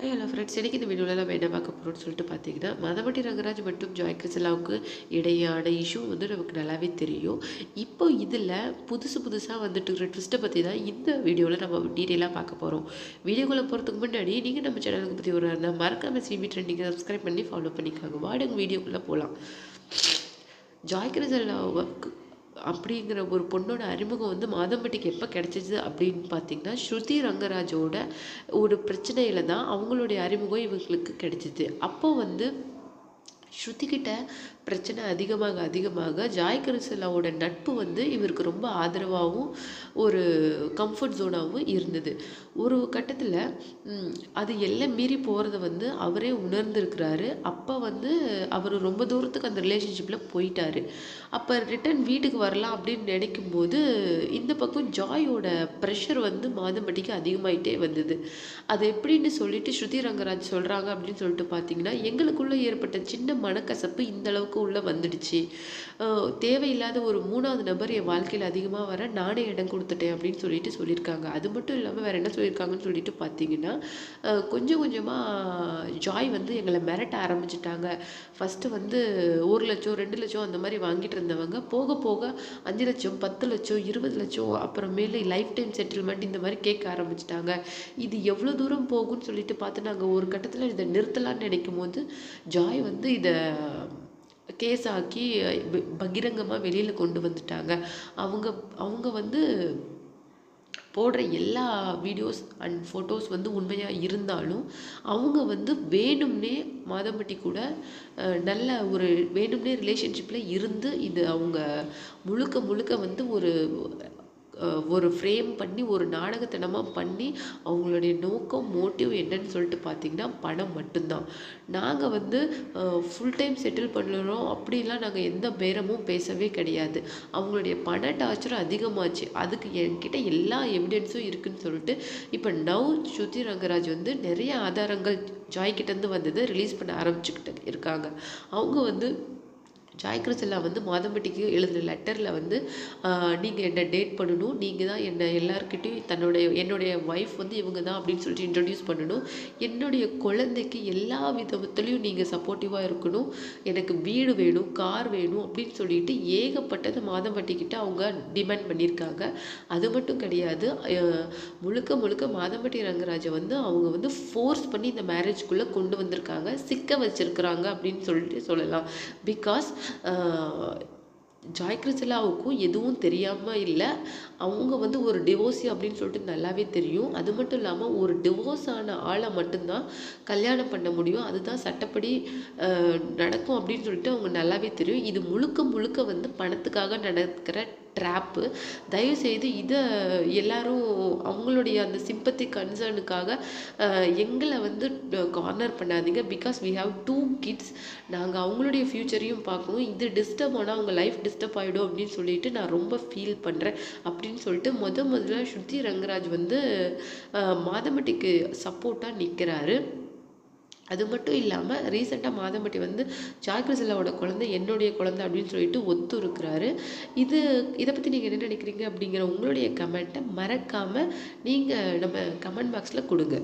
Hello friends, எனக்கு இந்த வீடியோவில் நம்ம என்ன பார்க்க போகிறோம்னு சொல்லிட்டு பார்த்தீங்கன்னா, மதமட்டி ரங்கராஜ் மற்றும் ஜாய் கிருஷ்ணாவுக்கு இடையான இஷ்யூ வந்து நமக்கு நல்லாவே தெரியும். இப்போ இதில் புதுசாக வந்துட்டு இருக்கிற ட்விஸ்ட்டை பற்றி தான் இந்த வீடியோவில் நம்ம டீட்டெயிலாக பார்க்க போகிறோம். வீடியோக்குள்ளே போகிறதுக்கு முன்னாடி நீங்கள் நம்ம சேனலுக்கு பற்றி ஒரு இருந்தால் மறக்காமல் சிபி ட்ரெண்டிங்கை சப்ஸ்கிரைப் பண்ணி ஃபாலோ பண்ணிக்காங்க. வாடகை வீடியோக்குள்ளே போகலாம். ஜாய் கிருஷ்ணாவுக்கு அப்படிங்கிற ஒரு பொண்ணோட அறிமுகம் வந்து மாதம்பட்டிக்கு எப்போ கிடச்சிச்சு அப்படின்னு பார்த்தீங்கன்னா, ஸ்ருதி ரங்கராஜோட ஒரு பிரச்சனையில தான் அவங்களுடைய அறிமுகம் இவங்களுக்கு கிடைச்சிது. அப்போ வந்து ஸ்ருதிக்கிட்ட பிரச்சனை அதிகமாக ஜாய் கிருஷ்ணாவோட நட்பு வந்து இவருக்கு ரொம்ப ஆதரவாகவும் ஒரு கம்ஃபர்ட் ஜோனாகவும் இருந்தது. ஒரு கட்டத்தில் அது எல்லாம் மீறி போகிறத வந்து அவரே உணர்ந்திருக்கிறாரு. அப்போ வந்து அவர் ரொம்ப தூரத்துக்கு அந்த ரிலேஷன்ஷிப்பில் போயிட்டாரு. அப்போ ரிட்டன் வீட்டுக்கு வரலாம் அப்படின்னு நினைக்கும் போது இந்த பக்கம் ஜாயோட ப்ரெஷர் வந்து மாதம்பட்டிக்கு அதிகமாயிட்டே வந்தது. அது எப்படின்னு சொல்லிட்டு ஸ்ருதி ரங்கராஜ் சொல்கிறாங்க அப்படின்னு சொல்லிட்டு பார்த்தீங்கன்னா, எங்களுக்குள்ளே ஏற்பட்ட சின்ன மனக்கசப்பு இந்த அளவுக்கு உள்ள வந்துடுச்சு. தேவையில்லாத ஒரு 3வது நபர் என் வாழ்க்கையில் அதிகமாக வர நானே இடம் கொடுத்துட்டேன் அப்படின்னு சொல்லிட்டு சொல்லியிருக்காங்க. அது மட்டும் இல்லாமல் வேறு என்ன சொல்லியிருக்காங்கன்னு சொல்லிட்டு பார்த்தீங்கன்னா, கொஞ்சம் கொஞ்சமாக ஜாய் வந்து எங்களை மிரட்ட ஆரம்பிச்சிட்டாங்க. ஃபஸ்ட்டு வந்து 1,00,000 2,00,000 அந்த மாதிரி வாங்கிட்டு இருந்தவங்க போக போக 5,00,000 10,00,000 20,00,000 அப்புறமேலு லைஃப் டைம் செட்டில்மெண்ட் இந்த மாதிரி கேட்க ஆரம்பிச்சிட்டாங்க. இது எவ்வளோ தூரம் போகும்னு சொல்லிட்டு பார்த்து நாங்கள் ஒரு கட்டத்தில் இதை நிறுத்தலான்னு நினைக்கும் போது ஜாய் வந்து இதை கேஸ் ஆக்கி பகிரங்கமாக வெளியில் கொண்டு வந்துட்டாங்க. அவங்க அவங்க வந்து போடுற எல்லா வீடியோஸ் அண்ட் ஃபோட்டோஸ் வந்து உண்மையாக இருந்தாலும் அவங்க வந்து வேணும்னே மாதம்பட்டி கூட நல்ல ஒரு வேணும்னே ரிலேஷன்ஷிப்பில் இருந்து இது அவங்க முழுக்க வந்து ஒரு ஃப்ரேம் பண்ணி ஒரு நாடகத்தனமாக பண்ணி அவங்களுடைய நோக்கம் மோட்டிவ் என்னன்னு சொல்லிட்டு பார்த்திங்கன்னா பணம் மட்டும்தான். நாங்கள் வந்து ஃபுல் டைம் செட்டில் பண்ணுறோம் அப்படிலாம் நாங்கள் எந்த பேரமும் பேசவே கிடையாது. அவங்களுடைய பண டார்ச்சர் அதிகமாச்சு. அதுக்கு என்கிட்ட எல்லா எவிடென்ஸும் இருக்குதுன்னு சொல்லிட்டு இப்போ ஸ்ருதி ரங்கராஜ் வந்து நிறைய ஆதாரங்கள் ஜாய்கிட்டேருந்து வந்ததை ரிலீஸ் பண்ண ஆரம்பிச்சுக்கிட்டு இருக்காங்க. அவங்க வந்து ஜாய் கிருஷ்ணா வந்து மாதம்பட்டிக்கு எழுதின லெட்டரில் வந்து நீங்கள் என்னை டேட் பண்ணணும், நீங்கள் தான் என்னை எல்லாருக்கிட்டையும் என்னுடைய ஒய்ஃப் வந்து இவங்க தான் அப்படின்னு சொல்லிட்டு இன்ட்ரடியூஸ் பண்ணணும், என்னுடைய குழந்தைக்கு எல்லா விதத்துலேயும் நீங்கள் சப்போர்ட்டிவாக இருக்கணும், எனக்கு வீடு வேணும் கார் வேணும் அப்படின்னு சொல்லிட்டு ஏகப்பட்டது மாதம்பட்டிக்கிட்ட அவங்க டிமாண்ட் பண்ணியிருக்காங்க. அது மட்டும் கிடையாது, முழுக்க மாதம்பட்டி ரங்கராஜை வந்து அவங்க வந்து ஃபோர்ஸ் பண்ணி இந்த மேரேஜ்குள்ளே கொண்டு வந்திருக்காங்க, சிக்க வச்சிருக்கிறாங்க அப்படின்னு சொல்லிட்டு சொல்லலாம். பிகாஸ் ஜாய் கிருஷ்ணாவுக்கும் எதுவும் தெரியாமல் இல்லை. அவங்க வந்து ஒரு டிவோர்ஸி அப்படின்னு சொல்லிட்டு நல்லாவே தெரியும். அது மட்டும் இல்லாமல் ஒரு டிவோர்ஸ் ஆன ஆளை மட்டும்தான் கல்யாணம் பண்ண முடியும், அதுதான் சட்டப்படி நடக்கும் அப்படின்னு சொல்லிட்டு அவங்க நல்லாவே தெரியும். இது முழுக்க வந்து பணத்துக்காக நடக்கிற ட்ராப்பு. தயவுசெய்து இதை எல்லாரும் அவங்களுடைய அந்த சிம்பத்தி கன்சர்னுக்காக எங்களை வந்து கார்னர் பண்ணாதீங்க. Because we have 2 kids. நாங்கள் அவங்களுடைய ஃப்யூச்சரையும் பார்க்கணும். இது டிஸ்டர்ப் ஆனால் அவங்க லைஃப் டிஸ்டர்ப் ஆகிடும் அப்படின்னு சொல்லிட்டு நான் ரொம்ப ஃபீல் பண்ணுறேன் அப்படின்னு சொல்லிட்டு முதல்ல ஸ்ருதி ரங்கராஜ் வந்து மாதம்பட்டிக்கு சப்போர்ட்டாக நிற்கிறாரு. அது மட்டும் இல்லாமல் ரீசெண்டாக மாதம்பட்டி வந்து ஜாய் கிருஷ்ணாவோட குழந்தை என்னுடைய குழந்தை அப்படின்னு சொல்லிட்டு ஒத்துருக்கிறாரு. இதை பற்றி நீங்கள் என்ன நினைக்கிறீங்க அப்படிங்கிற உங்களுடைய கமெண்ட்டை மறக்காமல் நீங்கள் நம்ம கமெண்ட் பாக்ஸில் கொடுங்க.